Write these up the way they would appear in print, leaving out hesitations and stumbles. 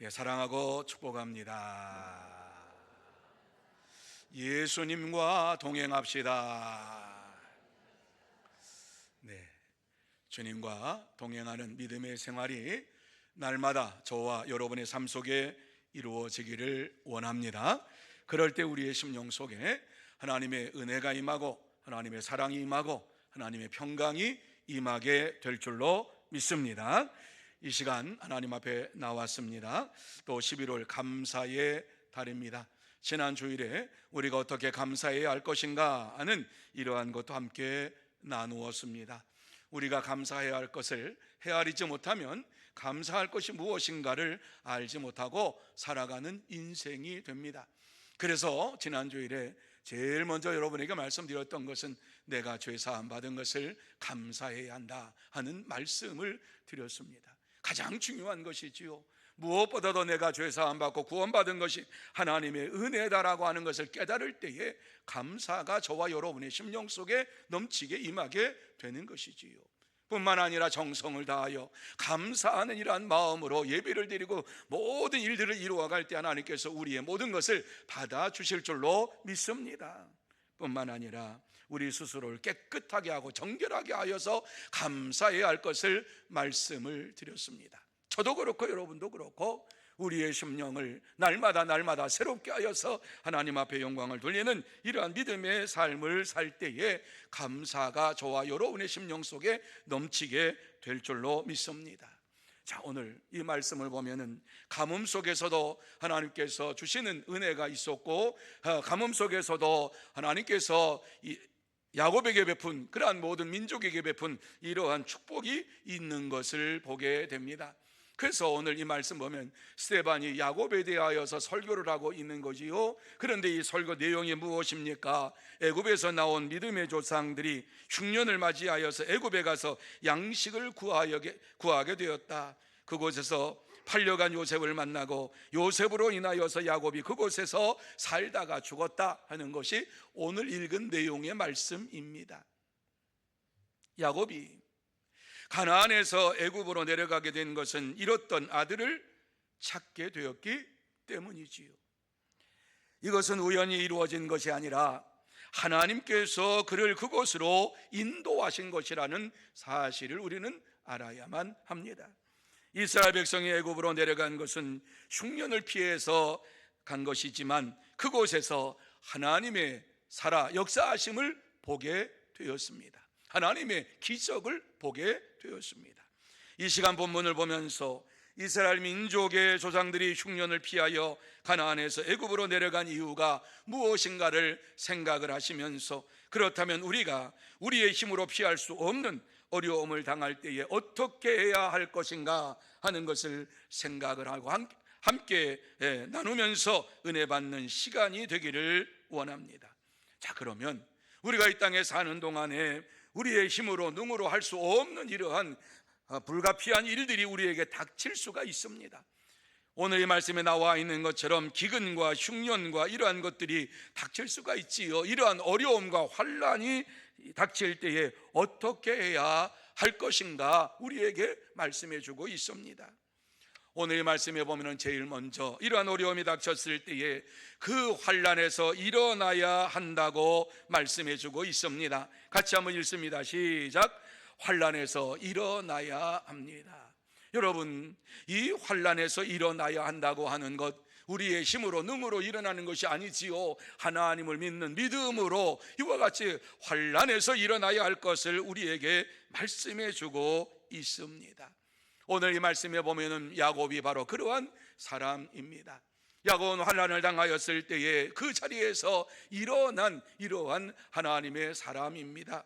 사랑하고 축복합니다. 예수님과 동행합시다. 주님과 동행하는 믿음의 생활이 날마다 저와 여러분의 삶 속에 이루어지기를 원합니다. 그럴 때 우리의 심령 속에 하나님의 은혜가 임하고 하나님의 사랑이 임하고 하나님의 평강이 임하게 될 줄로 믿습니다. 이 시간 하나님 앞에 나왔습니다. 또 11월 감사의 달입니다. 지난 주일에 우리가 어떻게 감사해야 할 것인가 하는 이러한 것도 함께 나누었습니다. 우리가 감사해야 할 것을 헤아리지 못하면 감사할 것이 무엇인가를 알지 못하고 살아가는 인생이 됩니다. 그래서 지난 주일에 제일 먼저 여러분에게 말씀드렸던 것은 내가 죄 사함 받은 것을 감사해야 한다 하는 말씀을 드렸습니다. 가장 중요한 것이지요. 무엇보다도 내가 죄 사함 받고 구원받은 것이 하나님의 은혜다라고 하는 것을 깨달을 때에 감사가 저와 여러분의 심령 속에 넘치게 임하게 되는 것이지요. 뿐만 아니라 정성을 다하여 감사하는 이러한 마음으로 예배를 드리고 모든 일들을 이루어갈 때 하나님께서 우리의 모든 것을 받아주실 줄로 믿습니다. 뿐만 아니라 우리 스스로를 깨끗하게 하고 정결하게 하여서 감사해야 할 것을 말씀을 드렸습니다. 저도 그렇고 여러분도 그렇고 우리의 심령을 날마다 새롭게 하여서 하나님 앞에 영광을 돌리는 이러한 믿음의 삶을 살 때에 감사가 저와 여러분의 심령 속에 넘치게 될 줄로 믿습니다. 자, 오늘 이 말씀을 보면은 가뭄 속에서도 하나님께서 주시는 은혜가 있었고, 가뭄 속에서도 하나님께서 야곱에게 베푼, 그러한 모든 민족에게 베푼 이러한 축복이 있는 것을 보게 됩니다. 그래서 오늘 이 말씀 보면 스데반이 야곱에 대하여서 설교를 하고 있는 거지요. 그런데 이 설교 내용이 무엇입니까? 애굽에서 나온 믿음의 조상들이 흉년을 맞이하여서 애굽에 가서 양식을 구하게 되었다. 그곳에서 팔려간 요셉을 만나고 요셉으로 인하여서 야곱이 그곳에서 살다가 죽었다 하는 것이 오늘 읽은 내용의 말씀입니다. 야곱이 가나안에서 애굽으로 내려가게 된 것은 잃었던 아들을 찾게 되었기 때문이지요. 이것은 우연히 이루어진 것이 아니라 하나님께서 그를 그곳으로 인도하신 것이라는 사실을 우리는 알아야만 합니다. 이스라엘 백성이 애굽으로 내려간 것은 흉년을 피해서 간 것이지만 그곳에서 하나님의 역사하심을 보게 되었습니다. 하나님의 기적을 보게 되었습니다. 이 시간 본문을 보면서 이스라엘 민족의 조상들이 흉년을 피하여 가나안에서 애굽으로 내려간 이유가 무엇인가를 생각을 하시면서, 그렇다면 우리가 우리의 힘으로 피할 수 없는 어려움을 당할 때에 어떻게 해야 할 것인가 하는 것을 생각을 하고 함께 나누면서 은혜 받는 시간이 되기를 원합니다. 자, 그러면 우리가 이 땅에 사는 동안에 우리의 힘으로 능으로 할 수 없는 이러한 불가피한 일들이 우리에게 닥칠 수가 있습니다. 오늘 이 말씀에 나와 있는 것처럼 기근과 흉년과 이러한 것들이 닥칠 수가 있지요. 이러한 어려움과 환난이 닥칠 때에 어떻게 해야 할 것인가 우리에게 말씀해 주고 있습니다. 오늘 이 말씀에 보면 제일 먼저 이러한 어려움이 닥쳤을 때에 그 환난에서 일어나야 한다고 말씀해 주고 있습니다. 같이 한번 읽습니다. 시작. 환난에서 일어나야 합니다. 여러분, 이 환난에서 일어나야 한다고 하는 것, 우리의 힘으로 능으로 일어나는 것이 아니지요. 하나님을 믿는 믿음으로 이와 같이 환난에서 일어나야 할 것을 우리에게 말씀해 주고 있습니다. 오늘 이 말씀에 보면은 야곱이 바로 그러한 사람입니다. 야곱은 환난을 당하였을 때에 그 자리에서 일어난 이러한 하나님의 사람입니다.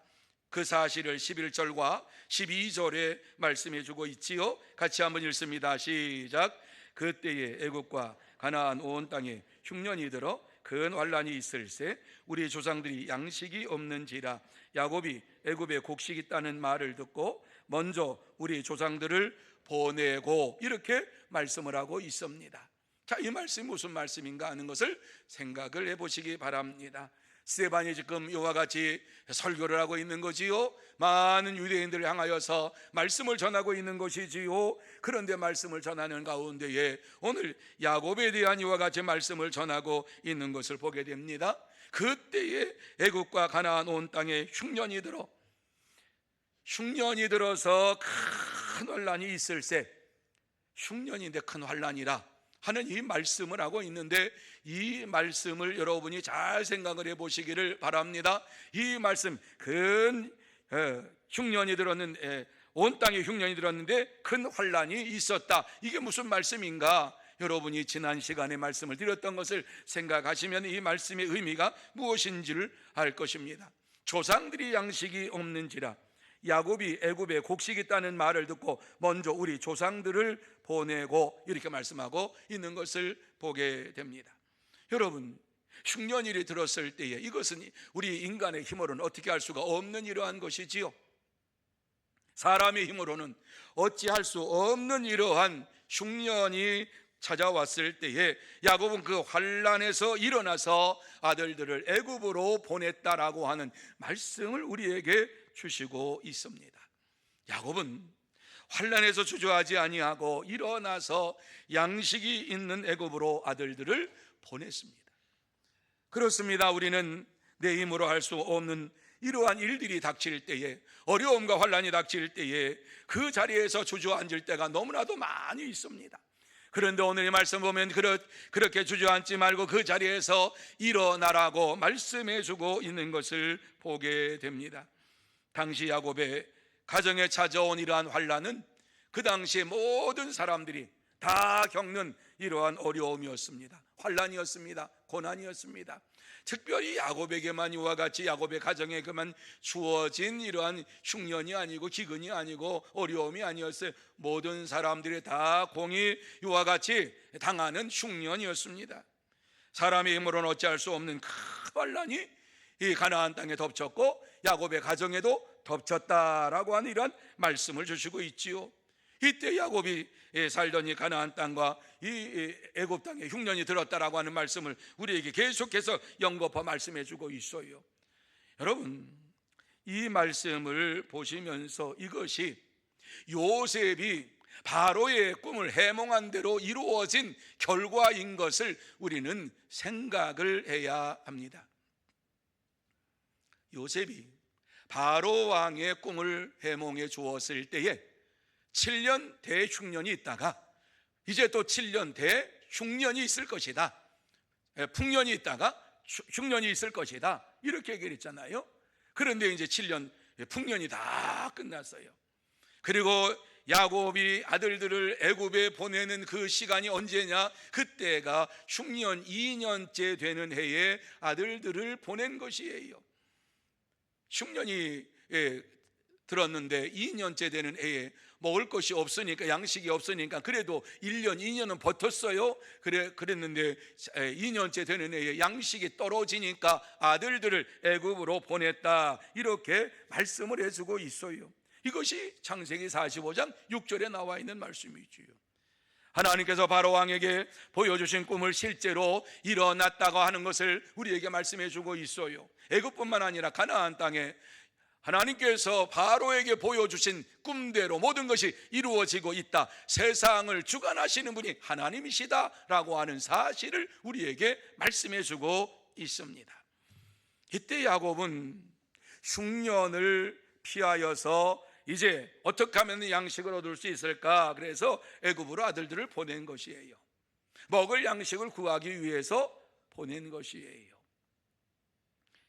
그 사실을 11절과 12절에 말씀해 주고 있지요. 같이 한번 읽습니다. 시작. 그때에 애굽과 가나안 온 땅에 흉년이 들어 큰 환난이 있을세 우리 조상들이 양식이 없는지라 야곱이 애굽에 곡식이 있다는 말을 듣고 먼저 우리 조상들을 보내고, 이렇게 말씀을 하고 있습니다. 자, 이 말씀이 무슨 말씀인가 하는 것을 생각을 해보시기 바랍니다. 스데반이 지금 이와 같이 설교를 하고 있는 거지요. 많은 유대인들을 향하여서 말씀을 전하고 있는 것이지요. 그런데 말씀을 전하는 가운데에 오늘 야곱에 대한 이와 같이 말씀을 전하고 있는 것을 보게 됩니다. 그때에 애굽과 가나안 온 땅에 흉년이 들어서 큰 환란이 있을세. 흉년인데 큰 환란이라 하는 이 말씀을 하고 있는데, 이 말씀을 여러분이 잘 생각을 해보시기를 바랍니다. 이 말씀, 흉년이 들었는데, 온 땅에 흉년이 들었는데 큰 환란이 있었다. 이게 무슨 말씀인가? 여러분이 지난 시간에 말씀을 드렸던 것을 생각하시면 이 말씀의 의미가 무엇인지를 알 것입니다. 조상들이 양식이 없는지라 야곱이 애굽에 곡식이 있다는 말을 듣고 먼저 우리 조상들을 보내고, 이렇게 말씀하고 있는 것을 보게 됩니다. 여러분, 흉년일이 들었을 때에 이것은 우리 인간의 힘으로는 어떻게 할 수가 없는 이러한 것이지요. 사람의 힘으로는 어찌할 수 없는 이러한 흉년이 찾아왔을 때에 야곱은 그 환란에서 일어나서 아들들을 애굽으로 보냈다라고 하는 말씀을 우리에게 주시고 있습니다. 야곱은 환란에서 주저하지 아니하고 일어나서 양식이 있는 애굽으로 아들들을 보냈습니다. 그렇습니다. 우리는 내 힘으로 할 수 없는 이러한 일들이 닥칠 때에, 어려움과 환란이 닥칠 때에 그 자리에서 주저앉을 때가 너무나도 많이 있습니다. 그런데 오늘 이 말씀 보면 그렇게 주저앉지 말고 그 자리에서 일어나라고 말씀해 주고 있는 것을 보게 됩니다. 당시 야곱의 가정에 찾아온 이러한 환란은 그 당시에 모든 사람들이 다 겪는 이러한 어려움이었습니다. 환란이었습니다. 고난이었습니다. 특별히 야곱에게만 이와 같이 야곱의 가정에게만 주어진 이러한 흉년이 아니고 기근이 아니고 어려움이 아니었어요. 모든 사람들이 다 공히 이와 같이 당하는 흉년이었습니다. 사람의 힘으로는 어찌할 수 없는 큰 환란이 이 가나안 땅에 덮쳤고 야곱의 가정에도 덮쳤다라고 하는 이러한 말씀을 주시고 있지요. 이때 야곱이 살던 이 가나안 땅과 이 애굽 땅에 흉년이 들었다라고 하는 말씀을 우리에게 계속해서 연거푸 말씀해 주고 있어요. 여러분, 이 말씀을 보시면서 이것이 요셉이 바로의 꿈을 해몽한 대로 이루어진 결과인 것을 우리는 생각을 해야 합니다. 요셉이 바로 왕의 꿈을 해몽해 주었을 때에 7년 대흉년이 있다가 이제 또 7년 대흉년이 있을 것이다. 풍년이 있다가 흉년이 있을 것이다. 이렇게 얘기를 했잖아요. 그런데 이제 7년 풍년이 다 끝났어요. 그리고 야곱이 아들들을 애굽에 보내는 그 시간이 언제냐? 그때가 흉년 2년째 되는 해에 아들들을 보낸 것이에요. 흉년이 들었는데 2년째 되는 해에 먹을 것이 없으니까, 양식이 없으니까 그래도 1년, 2년은 버텼어요. 그랬는데 2년째 되는 해에 양식이 떨어지니까 아들들을 애굽으로 보냈다. 이렇게 말씀을 해주고 있어요. 이것이 창세기 45장 6절에 나와 있는 말씀이지요. 하나님께서 바로 왕에게 보여주신 꿈을 실제로 일어났다고 하는 것을 우리에게 말씀해 주고 있어요. 애굽뿐만 아니라 가나안 땅에 하나님께서 바로에게 보여주신 꿈대로 모든 것이 이루어지고 있다. 세상을 주관하시는 분이 하나님이시다라고 하는 사실을 우리에게 말씀해 주고 있습니다. 이때 야곱은 흉년을 피하여서 이제 어떻게 하면 양식을 얻을 수 있을까? 그래서 애굽으로 아들들을 보낸 것이에요. 먹을 양식을 구하기 위해서 보낸 것이에요.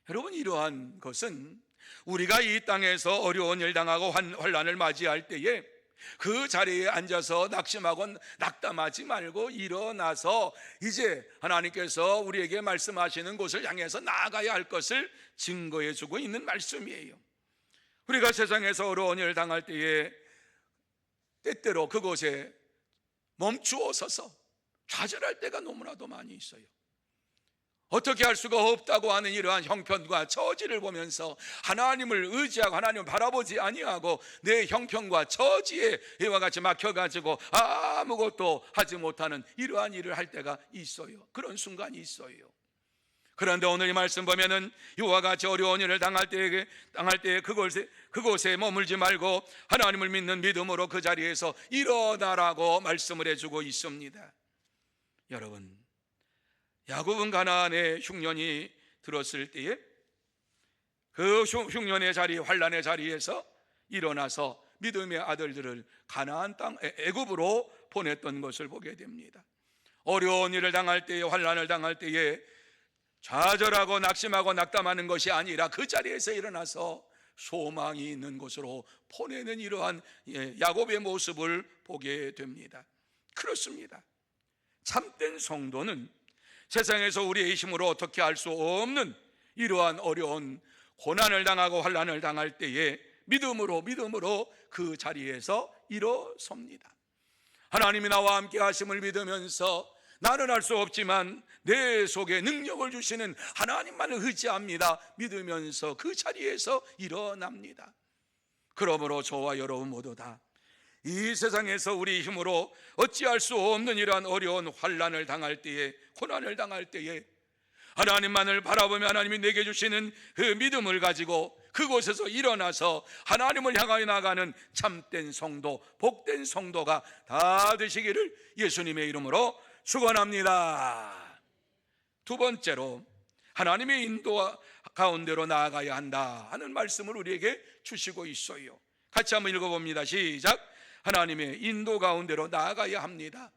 여러분, 이러한 것은 우리가 이 땅에서 어려운 일 당하고 환난을 맞이할 때에 그 자리에 앉아서 낙심하고 낙담하지 말고 일어나서 이제 하나님께서 우리에게 말씀하시는 곳을 향해서 나아가야 할 것을 증거해 주고 있는 말씀이에요. 우리가 세상에서 어려운 일을 당할 때에 때때로 그곳에 멈추어 서서 좌절할 때가 너무나도 많이 있어요. 어떻게 할 수가 없다고 하는 이러한 형편과 처지를 보면서 하나님을 의지하고 하나님을 바라보지 아니하고 내 형편과 처지에 이와 같이 막혀가지고 아무것도 하지 못하는 이러한 일을 할 때가 있어요. 그런 순간이 있어요. 그런데 오늘 이 말씀 보면은 이와 같이 어려운 일을 당할 때에 그곳에 머물지 말고 하나님을 믿는 믿음으로 그 자리에서 일어나라고 말씀을 해주고 있습니다. 여러분, 야곱은 가나안의 흉년이 들었을 때에 그 흉년의 자리, 환난의 자리에서 일어나서 믿음의 아들들을 가나안 땅 애굽으로 보냈던 것을 보게 됩니다. 어려운 일을 당할 때에, 환난을 당할 때에 좌절하고 낙심하고 낙담하는 것이 아니라 그 자리에서 일어나서 소망이 있는 곳으로 보내는 이러한 야곱의 모습을 보게 됩니다. 그렇습니다. 참된 성도는 세상에서 우리의 힘으로 어떻게 할 수 없는 이러한 어려운 고난을 당하고 환난을 당할 때에 믿음으로 그 자리에서 일어섭니다. 하나님이 나와 함께 하심을 믿으면서 나는 할 수 없지만 내 속에 능력을 주시는 하나님만을 의지합니다. 믿으면서 그 자리에서 일어납니다. 그러므로 저와 여러분 모두 다 이 세상에서 우리 힘으로 어찌할 수 없는 이러한 어려운 환난을 당할 때에, 고난을 당할 때에 하나님만을 바라보며 하나님이 내게 주시는 그 믿음을 가지고 그곳에서 일어나서 하나님을 향하여 나가는 참된 성도, 복된 성도가 다 되시기를 예수님의 이름으로 축원합니다. 두 번째로 하나님의 인도 가운데로 나아가야 한다 하는 말씀을 우리에게 주시고 있어요. 같이 한번 읽어봅니다. 시작. 하나님의 인도 가운데로 나아가야 합니다.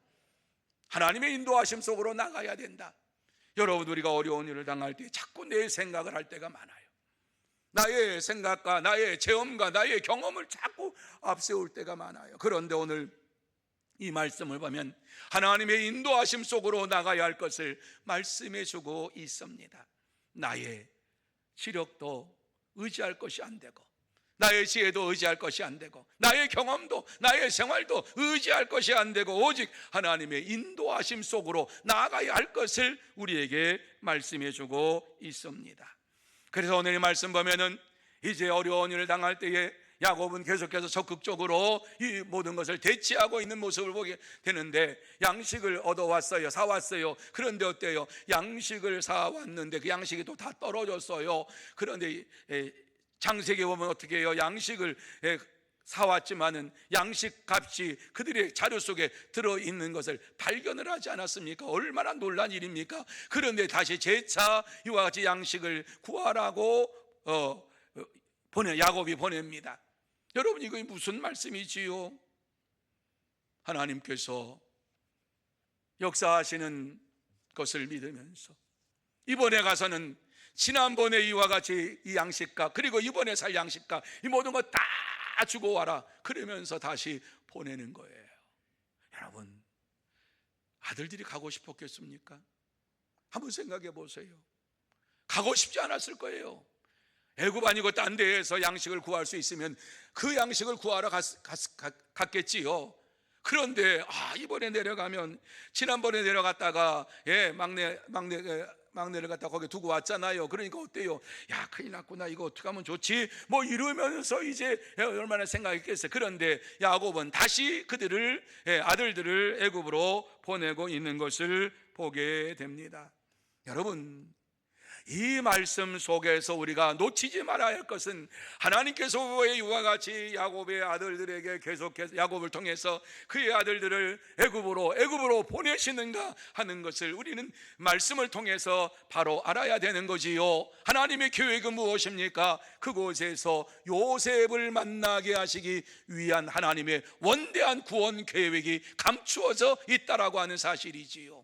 하나님의 인도하심 속으로 나가야 된다. 여러분, 우리가 어려운 일을 당할 때 자꾸 내 생각을 할 때가 많아요. 나의 생각과 나의 체험과 나의 경험을 자꾸 앞세울 때가 많아요. 그런데 오늘 이 말씀을 보면 하나님의 인도하심 속으로 나가야 할 것을 말씀해 주고 있습니다. 나의 시력도 의지할 것이 안 되고, 나의 지혜도 의지할 것이 안 되고, 나의 경험도 나의 생활도 의지할 것이 안 되고, 오직 하나님의 인도하심 속으로 나아가야 할 것을 우리에게 말씀해 주고 있습니다. 그래서 오늘 이 말씀 보면은 이제 어려운 일을 당할 때에 야곱은 계속해서 적극적으로 이 모든 것을 대치하고 있는 모습을 보게 되는데, 양식을 얻어왔어요. 사왔어요. 그런데 어때요? 양식을 사왔는데 그 양식이 또 다 떨어졌어요. 그런데 창세기에 보면 어떻게 해요? 양식을 사왔지만은 양식 값이 그들의 자료 속에 들어있는 것을 발견을 하지 않았습니까? 얼마나 놀란 일입니까? 그런데 다시 재차 이와 같이 양식을 구하라고 야곱이 보냅니다. 여러분, 이거 무슨 말씀이지요? 하나님께서 역사하시는 것을 믿으면서 이번에 가서는 지난번에 이와 같이 이 양식값, 그리고 이번에 살 양식값, 이 모든 거 다 주고 와라, 그러면서 다시 보내는 거예요. 여러분, 아들들이 가고 싶었겠습니까? 한번 생각해 보세요. 가고 싶지 않았을 거예요. 애굽 아니고 딴 데에서 양식을 구할 수 있으면 그 양식을 구하러 갔겠지요. 그런데 이번에 내려가면, 지난번에 내려갔다가 막내를 갖다 거기 두고 왔잖아요. 그러니까 어때요? 야, 큰일 났구나, 이거 어떻게 하면 좋지? 뭐 이러면서 이제 얼마나 생각했겠어요. 그런데 야곱은 다시 그들을, 아들들을 애굽으로 보내고 있는 것을 보게 됩니다. 여러분, 이 말씀 속에서 우리가 놓치지 말아야 할 것은, 하나님께서 왜 이와 같이 야곱의 아들들에게 계속해서 야곱을 통해서 그의 아들들을 애굽으로 보내시는가 하는 것을 우리는 말씀을 통해서 바로 알아야 되는 거지요. 하나님의 계획은 무엇입니까? 그곳에서 요셉을 만나게 하시기 위한 하나님의 원대한 구원 계획이 감추어져 있다라고 하는 사실이지요.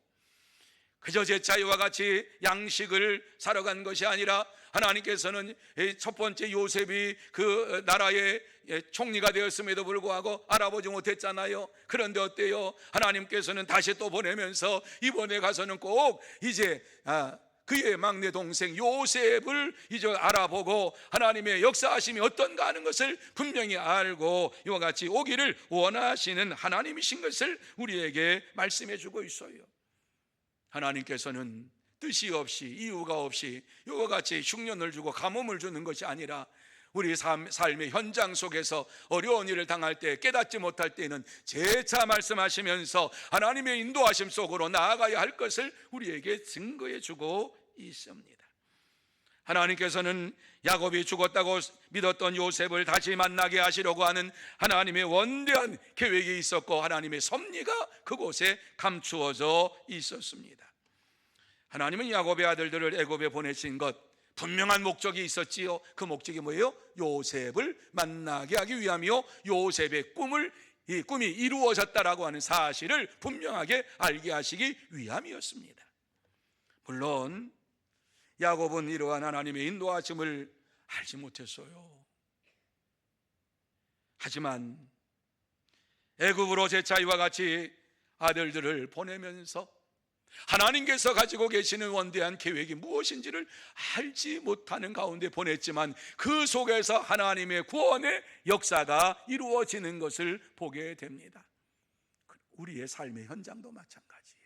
그저 제차 이와 같이 양식을 사러 간 것이 아니라, 하나님께서는 첫 번째 요셉이 그 나라의 총리가 되었음에도 불구하고 알아보지 못했잖아요. 그런데 어때요? 하나님께서는 다시 또 보내면서 이번에 가서는 꼭 이제 그의 막내 동생 요셉을 이제 알아보고 하나님의 역사하심이 어떤가 하는 것을 분명히 알고 이와 같이 오기를 원하시는 하나님이신 것을 우리에게 말씀해 주고 있어요. 하나님께서는 뜻이 없이, 이유가 없이 이와 같이 흉년을 주고 가뭄을 주는 것이 아니라, 우리 삶의 현장 속에서 어려운 일을 당할 때, 깨닫지 못할 때는 재차 말씀하시면서 하나님의 인도하심 속으로 나아가야 할 것을 우리에게 증거해 주고 있습니다. 하나님께서는 야곱이 죽었다고 믿었던 요셉을 다시 만나게 하시려고 하는 하나님의 원대한 계획이 있었고, 하나님의 섭리가 그곳에 감추어져 있었습니다. 하나님은 야곱의 아들들을 애굽에 보내신 것, 분명한 목적이 있었지요. 그 목적이 뭐예요? 요셉을 만나게 하기 위함이요, 요셉의 꿈이 이루어졌다라고 하는 사실을 분명하게 알게 하시기 위함이었습니다. 물론 야곱은 이러한 하나님의 인도하심을 알지 못했어요. 하지만 애굽으로 재차 이와 같이 아들들을 보내면서 하나님께서 가지고 계시는 원대한 계획이 무엇인지를 알지 못하는 가운데 보냈지만, 그 속에서 하나님의 구원의 역사가 이루어지는 것을 보게 됩니다. 우리의 삶의 현장도 마찬가지예요.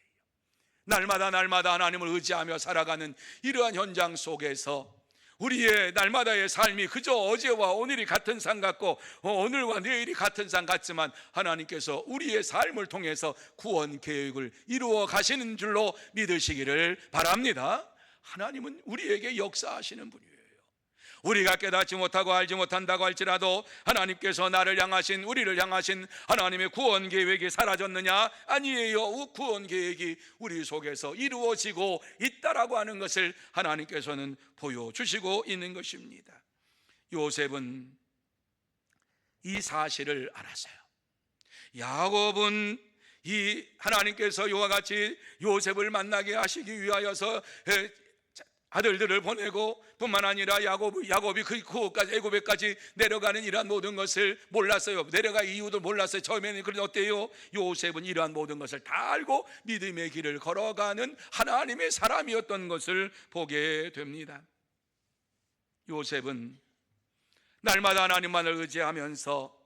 날마다 하나님을 의지하며 살아가는 이러한 현장 속에서 우리의 날마다의 삶이 그저 어제와 오늘이 같은 상 같고 오늘과 내일이 같은 상 같지만, 하나님께서 우리의 삶을 통해서 구원 계획을 이루어 가시는 줄로 믿으시기를 바랍니다. 하나님은 우리에게 역사하시는 분이에요. 우리가 깨닫지 못하고 알지 못한다고 할지라도 하나님께서 우리를 향하신 하나님의 구원 계획이 사라졌느냐? 아니에요. 구원 계획이 우리 속에서 이루어지고 있다라고 하는 것을 하나님께서는 보여주시고 있는 것입니다. 요셉은 이 사실을 알았어요. 야곱은 이 하나님께서 이와 같이 요셉을 만나게 하시기 위하여서 아들들을 보내고 뿐만 아니라 야곱이 그곳까지 애굽에까지 내려가는 이러한 모든 것을 몰랐어요. 내려갈 이유도 몰랐어요. 처음에는. 그런데 어때요? 요셉은 이러한 모든 것을 다 알고 믿음의 길을 걸어가는 하나님의 사람이었던 것을 보게 됩니다. 요셉은 날마다 하나님만을 의지하면서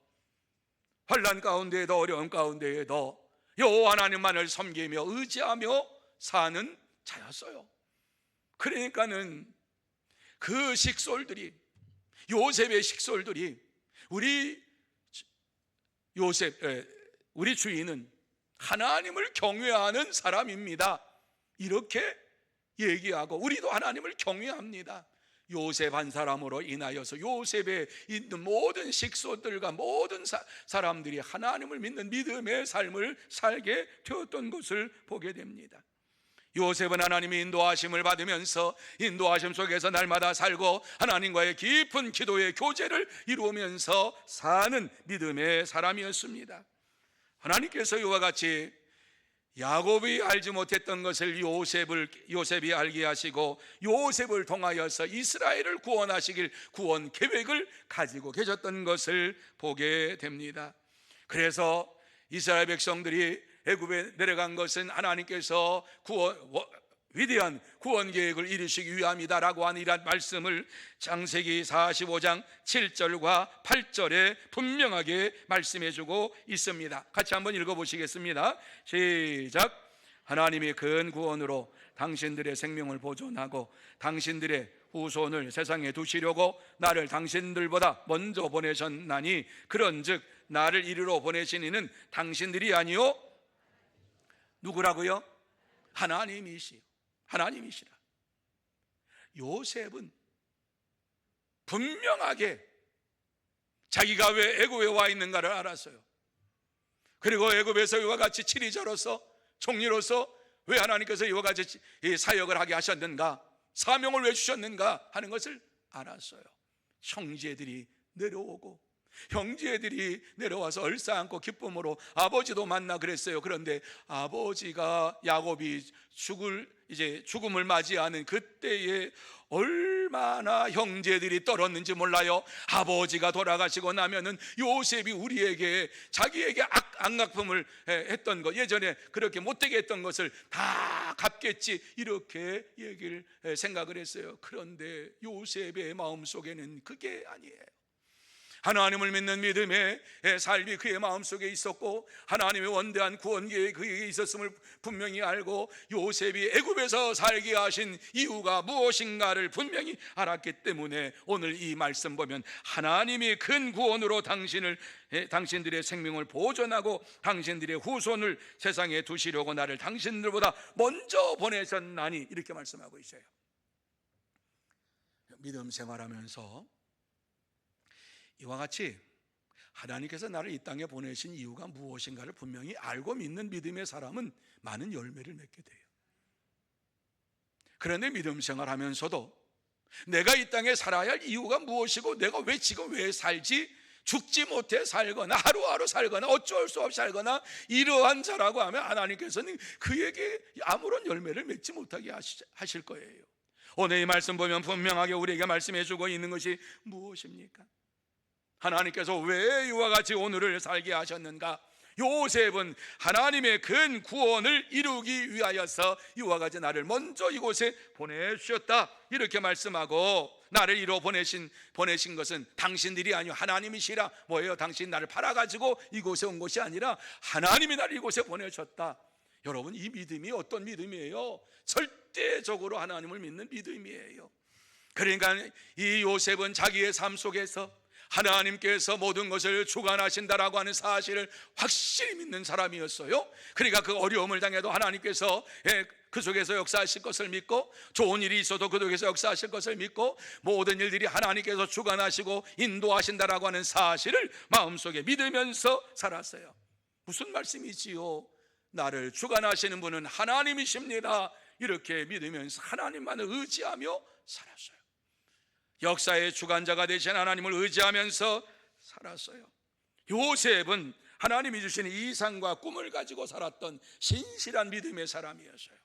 환난 가운데에도 어려움 가운데에도 여호와 하나님만을 섬기며 의지하며 사는 자였어요. 그러니까는 그 식솔들이, 요셉의 식솔들이 우리 주인은 하나님을 경외하는 사람입니다, 이렇게 얘기하고, 우리도 하나님을 경외합니다. 요셉 한 사람으로 인하여서 요셉에 있는 모든 식소들과 모든 사람들이 하나님을 믿는 믿음의 삶을 살게 되었던 것을 보게 됩니다. 요셉은 하나님의 인도하심을 받으면서 인도하심 속에서 날마다 살고 하나님과의 깊은 기도의 교제를 이루면서 사는 믿음의 사람이었습니다. 하나님께서 이와 같이 야곱이 알지 못했던 것을 요셉이 알게 하시고, 요셉을 통하여서 이스라엘을 구원하시길 구원 계획을 가지고 계셨던 것을 보게 됩니다. 그래서 이스라엘 백성들이 애굽에 내려간 것은 하나님께서 위대한 구원 계획을 이루시기 위함이다라고 하는 이런 말씀을 창세기 45장 7절과 8절에 분명하게 말씀해 주고 있습니다. 같이 한번 읽어보시겠습니다. 시작. 하나님이 큰 구원으로 당신들의 생명을 보존하고 당신들의 후손을 세상에 두시려고 나를 당신들보다 먼저 보내셨나니, 그런즉 나를 이리로 보내신 이는 당신들이 아니요, 누구라고요? 하나님이시라. 요셉은 분명하게 자기가 왜 애굽에 와 있는가를 알았어요. 그리고 애굽에서 이와 같이 치리자로서, 총리로서 왜 하나님께서 이와 같이 사역을 하게 하셨는가, 사명을 왜 주셨는가 하는 것을 알았어요. 형제들이 내려오고, 형제들이 내려와서 얼싸안고 기쁨으로 아버지도 만나 그랬어요. 그런데 아버지가 야곱이 죽음을 맞이하는 그때에 얼마나 형제들이 떨었는지 몰라요. 아버지가 돌아가시고 나면은 요셉이 우리에게 자기에게 악락품을 했던 것, 예전에 그렇게 못되게 했던 것을 다 갚겠지, 이렇게 생각을 했어요. 그런데 요셉의 마음속에는 그게 아니에요. 하나님을 믿는 믿음의 삶이 그의 마음속에 있었고, 하나님의 원대한 구원 계획이 그에게 있었음을 분명히 알고, 요셉이 애굽에서 살게 하신 이유가 무엇인가를 분명히 알았기 때문에 오늘 이 말씀 보면 하나님이 큰 구원으로 당신들의 생명을 보존하고 당신들의 후손을 세상에 두시려고 나를 당신들보다 먼저 보내셨나니, 이렇게 말씀하고 있어요. 믿음 생활하면서 이와 같이 하나님께서 나를 이 땅에 보내신 이유가 무엇인가를 분명히 알고 믿는 믿음의 사람은 많은 열매를 맺게 돼요. 그런데 믿음 생활하면서도 내가 이 땅에 살아야 할 이유가 무엇이고 내가 지금 왜 살지, 죽지 못해 살거나 하루하루 살거나 어쩔 수 없이 살거나 이러한 자라고 하면 하나님께서는 그에게 아무런 열매를 맺지 못하게 하실 거예요. 오늘 이 말씀 보면 분명하게 우리에게 말씀해 주고 있는 것이 무엇입니까? 하나님께서 왜 이와 같이 오늘을 살게 하셨는가? 요셉은 하나님의 큰 구원을 이루기 위하여서 이와 같이 나를 먼저 이곳에 보내주셨다, 이렇게 말씀하고, 나를 이루어 보내신 것은 당신들이 아니요 하나님이시라. 뭐예요? 당신 나를 팔아가지고 이곳에 온 것이 아니라 하나님이 나를 이곳에 보내셨다. 여러분, 이 믿음이 어떤 믿음이에요? 절대적으로 하나님을 믿는 믿음이에요. 그러니까 이 요셉은 자기의 삶 속에서 하나님께서 모든 것을 주관하신다라고 하는 사실을 확실히 믿는 사람이었어요. 그러니까 그 어려움을 당해도 하나님께서 그 속에서 역사하실 것을 믿고, 좋은 일이 있어도 그 속에서 역사하실 것을 믿고, 모든 일들이 하나님께서 주관하시고 인도하신다라고 하는 사실을 마음속에 믿으면서 살았어요. 무슨 말씀이지요? 나를 주관하시는 분은 하나님이십니다. 이렇게 믿으면서 하나님만을 의지하며 살았어요. 역사의 주관자가 되신 하나님을 의지하면서 살았어요. 요셉은 하나님이 주신 이상과 꿈을 가지고 살았던 신실한 믿음의 사람이었어요.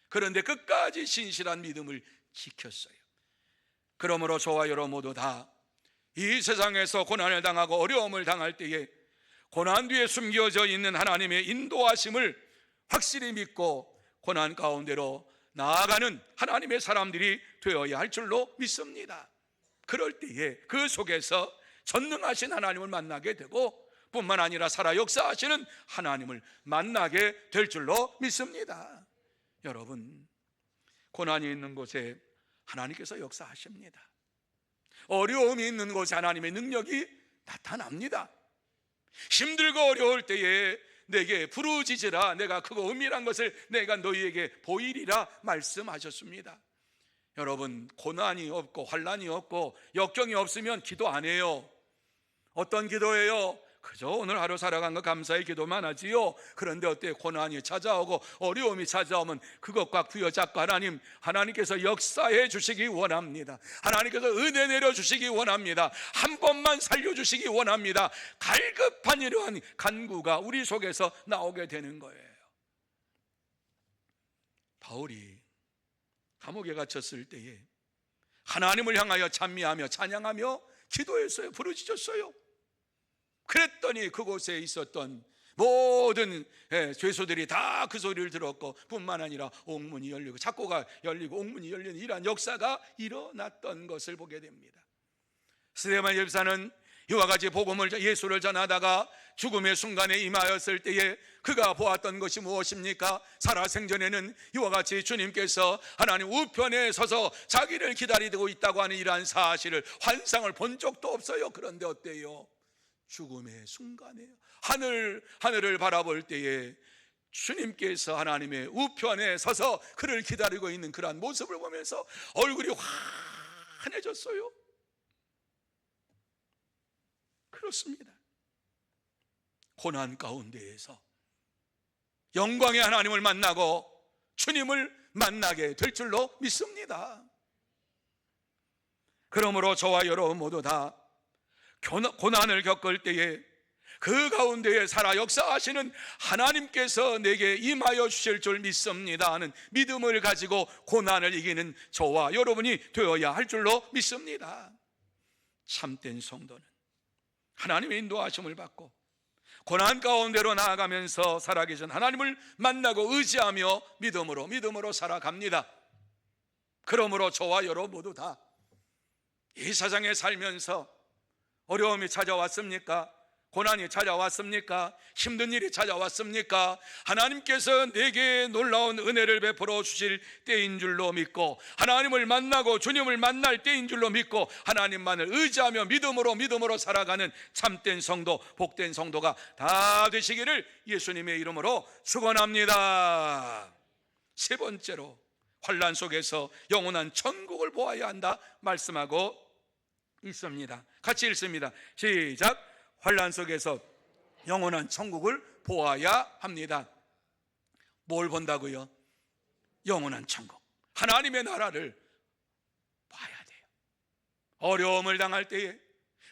그런데 끝까지 신실한 믿음을 지켰어요. 그러므로 저와 여러분 모두 다 이 세상에서 고난을 당하고 어려움을 당할 때에 고난 뒤에 숨겨져 있는 하나님의 인도하심을 확실히 믿고 고난 가운데로 나아가는 하나님의 사람들이 되어야 할 줄로 믿습니다. 그럴 때에 그 속에서 전능하신 하나님을 만나게 되고, 뿐만 아니라 살아 역사하시는 하나님을 만나게 될 줄로 믿습니다. 여러분, 고난이 있는 곳에 하나님께서 역사하십니다. 어려움이 있는 곳에 하나님의 능력이 나타납니다. 힘들고 어려울 때에 내게 부르짖으라, 내가 크고 은밀한 것을 내가 너희에게 보이리라 말씀하셨습니다. 여러분, 고난이 없고 환난이 없고 역경이 없으면 기도 안 해요. 어떤 기도예요? 그저 오늘 하루 살아간 거 감사의 기도만 하지요. 그런데 어때? 고난이 찾아오고 어려움이 찾아오면 그것과 부여잡고 하나님께서 역사해 주시기 원합니다. 하나님께서 은혜 내려주시기 원합니다. 한 번만 살려주시기 원합니다. 갈급한 이러한 간구가 우리 속에서 나오게 되는 거예요. 바울이 감옥에 갇혔을 때에 하나님을 향하여 찬미하며 찬양하며 기도했어요. 부르짖었어요. 그랬더니 그곳에 있었던 모든 죄수들이 다 그 소리를 들었고, 뿐만 아니라 옥문이 열리고 창고가 열리고 옥문이 열리는 이러한 역사가 일어났던 것을 보게 됩니다. 스데반 집사는 이와 같이 복음을, 예수를 전하다가 죽음의 순간에 임하였을 때에 그가 보았던 것이 무엇입니까? 살아생전에는 이와 같이 주님께서 하나님 우편에 서서 자기를 기다리고 있다고 하는 이러한 사실을, 환상을 본 적도 없어요. 그런데 어때요? 죽음의 순간에 하늘을 바라볼 때에 주님께서 하나님의 우편에 서서 그를 기다리고 있는 그러한 모습을 보면서 얼굴이 환해졌어요. 그렇습니다. 고난 가운데에서 영광의 하나님을 만나고 주님을 만나게 될 줄로 믿습니다. 그러므로 저와 여러분 모두 다 고난을 겪을 때에 그 가운데에 살아 역사하시는 하나님께서 내게 임하여 주실 줄 믿습니다 하는 믿음을 가지고 고난을 이기는 저와 여러분이 되어야 할 줄로 믿습니다. 참된 성도는 하나님의 인도하심을 받고 고난 가운데로 나아가면서 살아계신 하나님을 만나고 의지하며 믿음으로 살아갑니다. 그러므로 저와 여러분 모두 다 이 세상에 살면서 어려움이 찾아왔습니까? 고난이 찾아왔습니까? 힘든 일이 찾아왔습니까? 하나님께서 내게 놀라운 은혜를 베풀어 주실 때인 줄로 믿고, 하나님을 만나고 주님을 만날 때인 줄로 믿고, 하나님만을 의지하며 믿음으로 살아가는 참된 성도, 복된 성도가 다 되시기를 예수님의 이름으로 축원합니다. 세 번째로, 환난 속에서 영원한 천국을 보아야 한다 말씀하고 있습니다. 같이 읽습니다. 시작. 환난 속에서 영원한 천국을 보아야 합니다. 뭘 본다고요? 영원한 천국, 하나님의 나라를 봐야 돼요. 어려움을 당할 때에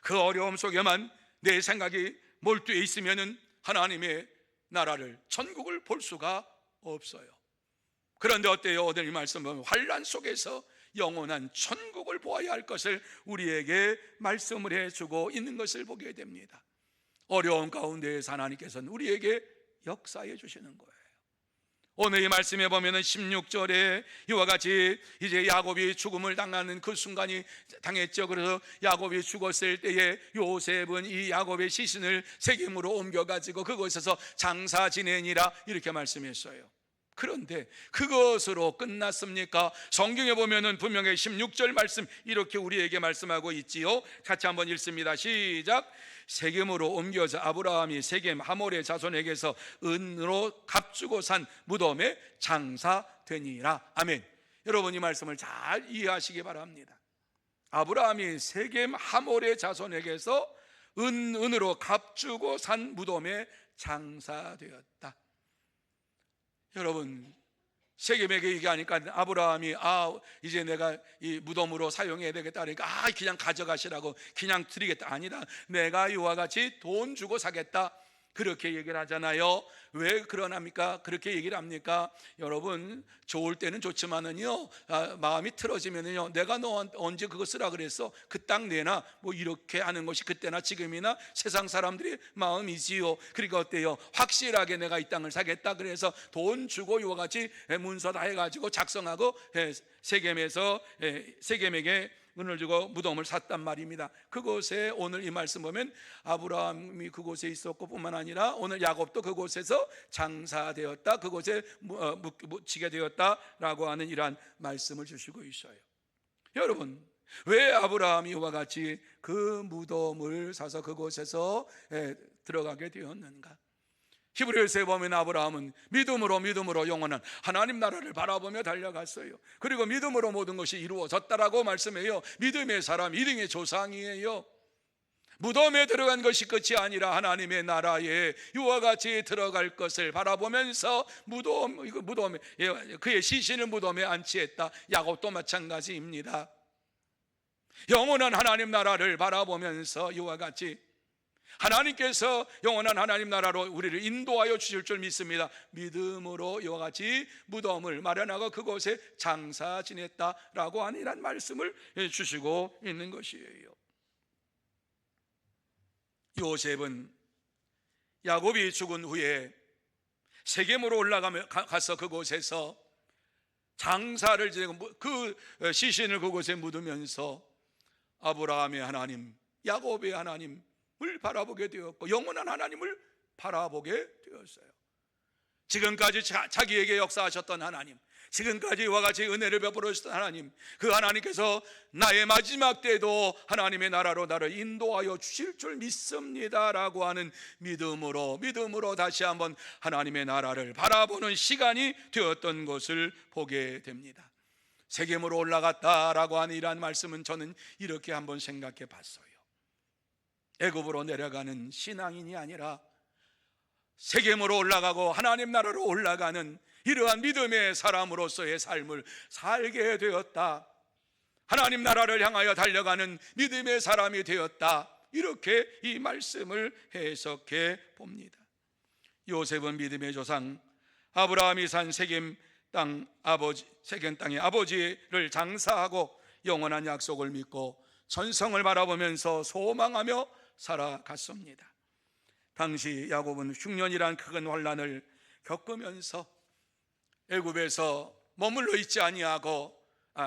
그 어려움 속에만 내 생각이 몰두해 있으면은 하나님의 나라를, 천국을 볼 수가 없어요. 그런데 어때요? 오늘 이 말씀 보면 환난 속에서 영원한 천국을 보아야 할 것을 우리에게 말씀을 해주고 있는 것을 보게 됩니다. 어려움 가운데에서 하나님께서는 우리에게 역사해 주시는 거예요. 오늘 이 말씀에 보면은 16절에 이와 같이 이제 야곱이 죽음을 당하는 그 순간이 당했죠. 그래서 야곱이 죽었을 때에 요셉은 이 야곱의 시신을 세겜으로 옮겨가지고 그곳에서 장사 지내니라 이렇게 말씀했어요. 그런데 그것으로 끝났습니까? 성경에 보면은 분명히 16절 말씀 이렇게 우리에게 말씀하고 있지요. 같이 한번 읽습니다. 시작. 세겜으로 옮겨져 아브라함이 세겜 하몰의 자손에게서 은으로 값주고 산 무덤에 장사되니라. 아멘. 여러분 이 말씀을 잘 이해하시기 바랍니다. 아브라함이 세겜 하몰의 자손에게서 은으로 값주고 산 무덤에 장사되었다. 여러분 세겜에게 얘기하니까 아브라함이 이제 내가 이 무덤으로 사용해야 되겠다 그러니까 그냥 가져가시라고 그냥 드리겠다. 아니다, 내가 이와 같이 돈 주고 사겠다 그렇게 얘기를 하잖아요. 왜 그러합니까? 그렇게 얘기를 합니까? 여러분 좋을 때는 좋지만은요 마음이 틀어지면은요 내가 너 언제 그거 쓰라 그랬어? 그 땅 내놔 뭐 이렇게 하는 것이 그때나 지금이나 세상 사람들의 마음이지요. 그러니까 어때요? 확실하게 내가 이 땅을 사겠다 그래서 돈 주고 이와 같이 문서 다 해가지고 작성하고 세겜에게 은을 주고 무덤을 샀단 말입니다. 그곳에 오늘 이 말씀 보면 아브라함이 그곳에 있었고 뿐만 아니라 오늘 야곱도 그곳에서 장사되었다, 그곳에 묻히게 되었다라고 하는 이러한 말씀을 주시고 있어요. 여러분 왜 아브라함이 이와 같이 그 무덤을 사서 그곳에서 들어가게 되었는가? 히브리서에 보면 아브라함은 믿음으로 영원한 하나님 나라를 바라보며 달려갔어요. 그리고 믿음으로 모든 것이 이루어졌다라고 말씀해요. 믿음의 사람, 믿음의 조상이에요. 무덤에 들어간 것이 끝이 아니라 하나님의 나라에 이와 같이 들어갈 것을 바라보면서 무덤에 그의 시신을 무덤에 안치했다. 야곱도 마찬가지입니다. 영원한 하나님 나라를 바라보면서 이와 같이 하나님께서 영원한 하나님 나라로 우리를 인도하여 주실 줄 믿습니다. 믿음으로 이와 같이 무덤을 마련하고 그곳에 장사 지냈다라고 하는 이런 말씀을 주시고 있는 것이에요. 요셉은 야곱이 죽은 후에 세겜으로 올라가서 그곳에서 장사를 지내고 그 시신을 그곳에 묻으면서 아브라함의 하나님, 야곱의 하나님 을 바라보게 되었고 영원한 하나님을 바라보게 되었어요. 지금까지 자기에게 역사하셨던 하나님, 지금까지 이와 같이 은혜를 베풀어 주셨던 하나님, 그 하나님께서 나의 마지막 때도 하나님의 나라로 나를 인도하여 주실 줄 믿습니다라고 하는 믿음으로 다시 한번 하나님의 나라를 바라보는 시간이 되었던 것을 보게 됩니다. 세겜으로 올라갔다라고 하는 이러한 말씀은 저는 이렇게 한번 생각해 봤어요. 애굽으로 내려가는 신앙인이 아니라 세겜으로 올라가고 하나님 나라로 올라가는 이러한 믿음의 사람으로서의 삶을 살게 되었다. 하나님 나라를 향하여 달려가는 믿음의 사람이 되었다. 이렇게 이 말씀을 해석해 봅니다. 요셉은 믿음의 조상, 아브라함이 산 세겜 땅의 아버지를 장사하고 영원한 약속을 믿고 전성을 바라보면서 소망하며 살아갔습니다. 당시 야곱은 흉년이란 큰 환난을 겪으면서 애굽에서 머물러 있지 아니하고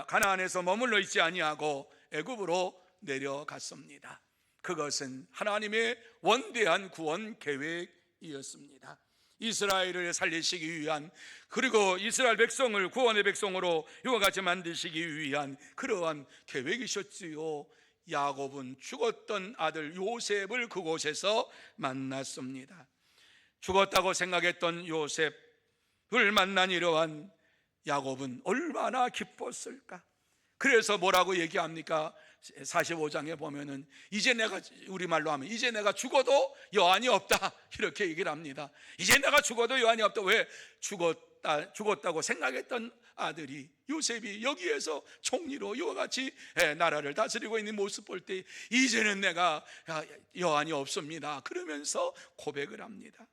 가나안에서 머물러 있지 아니하고 애굽으로 내려갔습니다. 그것은 하나님의 원대한 구원 계획이었습니다. 이스라엘을 살리시기 위한, 그리고 이스라엘 백성을 구원의 백성으로 이와 같이 만드시기 위한 그러한 계획이셨지요. 야곱은 죽었던 아들 요셉을 그곳에서 만났습니다. 죽었다고 생각했던 요셉을 만난 이러한 야곱은 얼마나 기뻤을까? 그래서 뭐라고 얘기합니까? 45장에 보면은 이제 내가, 우리말로 하면 이제 내가 죽어도 여한이 없다, 이렇게 얘기를 합니다. 이제 내가 죽어도 여한이 없다. 왜? 죽었다고 생각했던 아들이, 요셉이 여기에서 총리로 이와 같이 나라를 다스리고 있는 모습 볼 때 이제는 내가 여한이 없습니다, 그러면서 고백을 합니다.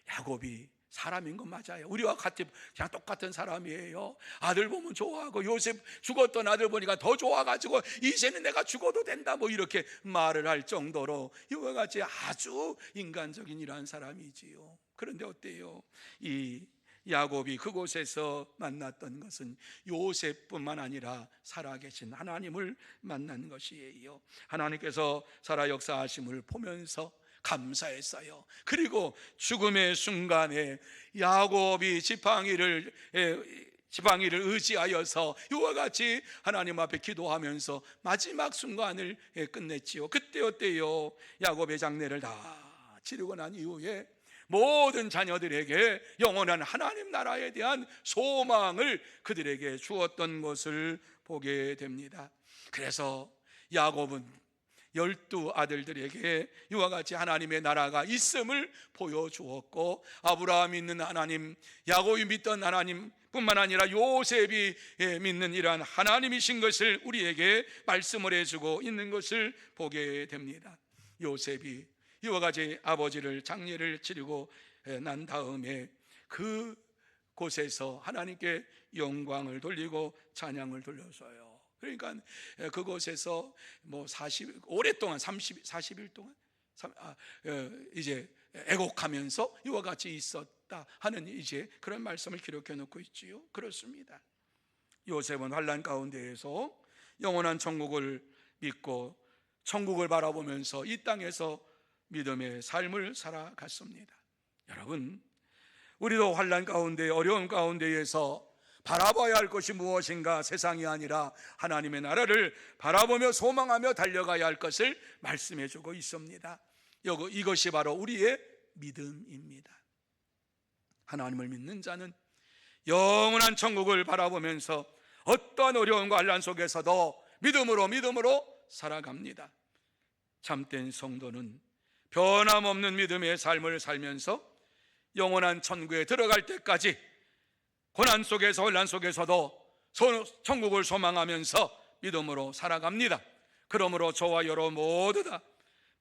야곱이 사람인 건 맞아요. 우리와 같이 그냥 똑같은 사람이에요. 아들 보면 좋아하고, 요셉 죽었던 아들 보니까 더 좋아가지고 이제는 내가 죽어도 된다, 뭐 이렇게 말을 할 정도로 이와 같이 아주 인간적인 이러한 사람이지요. 그런데 어때요? 이 야곱이 그곳에서 만났던 것은 요셉뿐만 아니라 살아계신 하나님을 만난 것이에요. 하나님께서 살아 역사하심을 보면서 감사했어요. 그리고 죽음의 순간에 야곱이 지팡이를 의지하여서 이와 같이 하나님 앞에 기도하면서 마지막 순간을 끝냈지요. 그때 어때요? 야곱의 장례를 다 치르고 난 이후에 모든 자녀들에게 영원한 하나님 나라에 대한 소망을 그들에게 주었던 것을 보게 됩니다. 그래서 야곱은 12 아들들에게 이와 같이 하나님의 나라가 있음을 보여주었고, 아브라함이 믿는 하나님, 야곱이 믿던 하나님 뿐만 아니라 요셉이 믿는 이러한 하나님이신 것을 우리에게 말씀을 해주고 있는 것을 보게 됩니다. 요셉이 이와 같이 아버지를 장례를 치르고 난 다음에 그 곳에서 하나님께 영광을 돌리고 찬양을 돌렸어요. 그러니까 그곳에서 뭐 오랫동안 40일 동안 이제 애곡하면서 이와 같이 있었다 하는 이제 그런 말씀을 기록해 놓고 있지요. 그렇습니다. 요셉은 환난 가운데에서 영원한 천국을 믿고 천국을 바라보면서 이 땅에서 믿음의 삶을 살아갔습니다. 여러분, 우리도 환난 가운데, 어려움 가운데에서 바라봐야 할 것이 무엇인가? 세상이 아니라 하나님의 나라를 바라보며 소망하며 달려가야 할 것을 말씀해 주고 있습니다. 이것이 바로 우리의 믿음입니다. 하나님을 믿는 자는 영원한 천국을 바라보면서 어떠한 어려움과 환난 속에서도 믿음으로 살아갑니다. 참된 성도는 변함없는 믿음의 삶을 살면서 영원한 천국에 들어갈 때까지 고난 속에서 혼란 속에서도 천국을 소망하면서 믿음으로 살아갑니다. 그러므로 저와 여러분 모두 다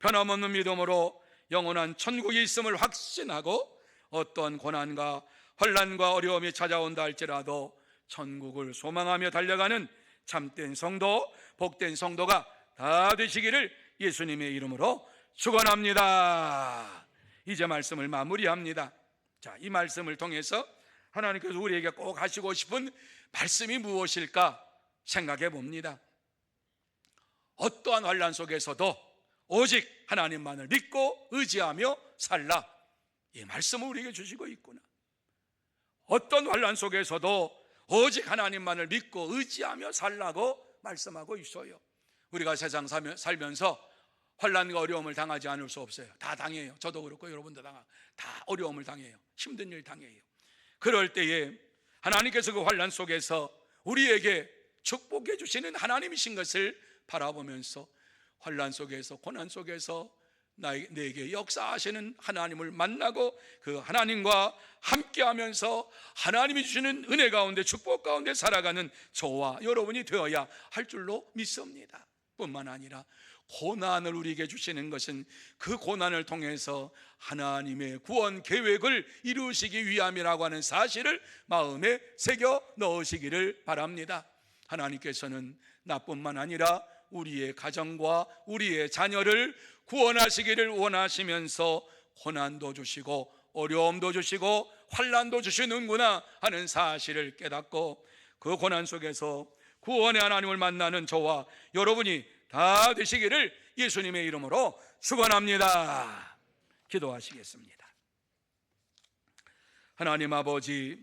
변함없는 믿음으로 영원한 천국이 있음을 확신하고 어떤 고난과 혼란과 어려움이 찾아온다 할지라도 천국을 소망하며 달려가는 참된 성도, 복된 성도가 다 되시기를 예수님의 이름으로 축원합니다. 이제 말씀을 마무리합니다. 자, 이 말씀을 통해서 하나님께서 우리에게 꼭 하시고 싶은 말씀이 무엇일까 생각해 봅니다. 어떠한 환난 속에서도 오직 하나님만을 믿고 의지하며 살라, 이 말씀을 우리에게 주시고 있구나. 어떤 환난 속에서도 오직 하나님만을 믿고 의지하며 살라고 말씀하고 있어요. 우리가 세상 살면서 환난과 어려움을 당하지 않을 수 없어요. 다 당해요. 저도 그렇고 여러분도 다 어려움을 당해요. 힘든 일 당해요. 그럴 때에 하나님께서 그 환난 속에서 우리에게 축복해 주시는 하나님이신 것을 바라보면서 환난 속에서, 고난 속에서 내게 역사하시는 하나님을 만나고 그 하나님과 함께하면서 하나님이 주시는 은혜 가운데, 축복 가운데 살아가는 저와 여러분이 되어야 할 줄로 믿습니다. 뿐만 아니라 고난을 우리에게 주시는 것은 그 고난을 통해서 하나님의 구원 계획을 이루시기 위함이라고 하는 사실을 마음에 새겨 넣으시기를 바랍니다. 하나님께서는 나뿐만 아니라 우리의 가정과 우리의 자녀를 구원하시기를 원하시면서 고난도 주시고 어려움도 주시고 환난도 주시는구나 하는 사실을 깨닫고 그 고난 속에서 구원의 하나님을 만나는 저와 여러분이 다 되시기를 예수님의 이름으로 축원합니다. 기도하시겠습니다. 하나님 아버지,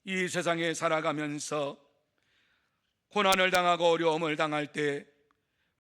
이 세상에 살아가면서 고난을 당하고 어려움을 당할 때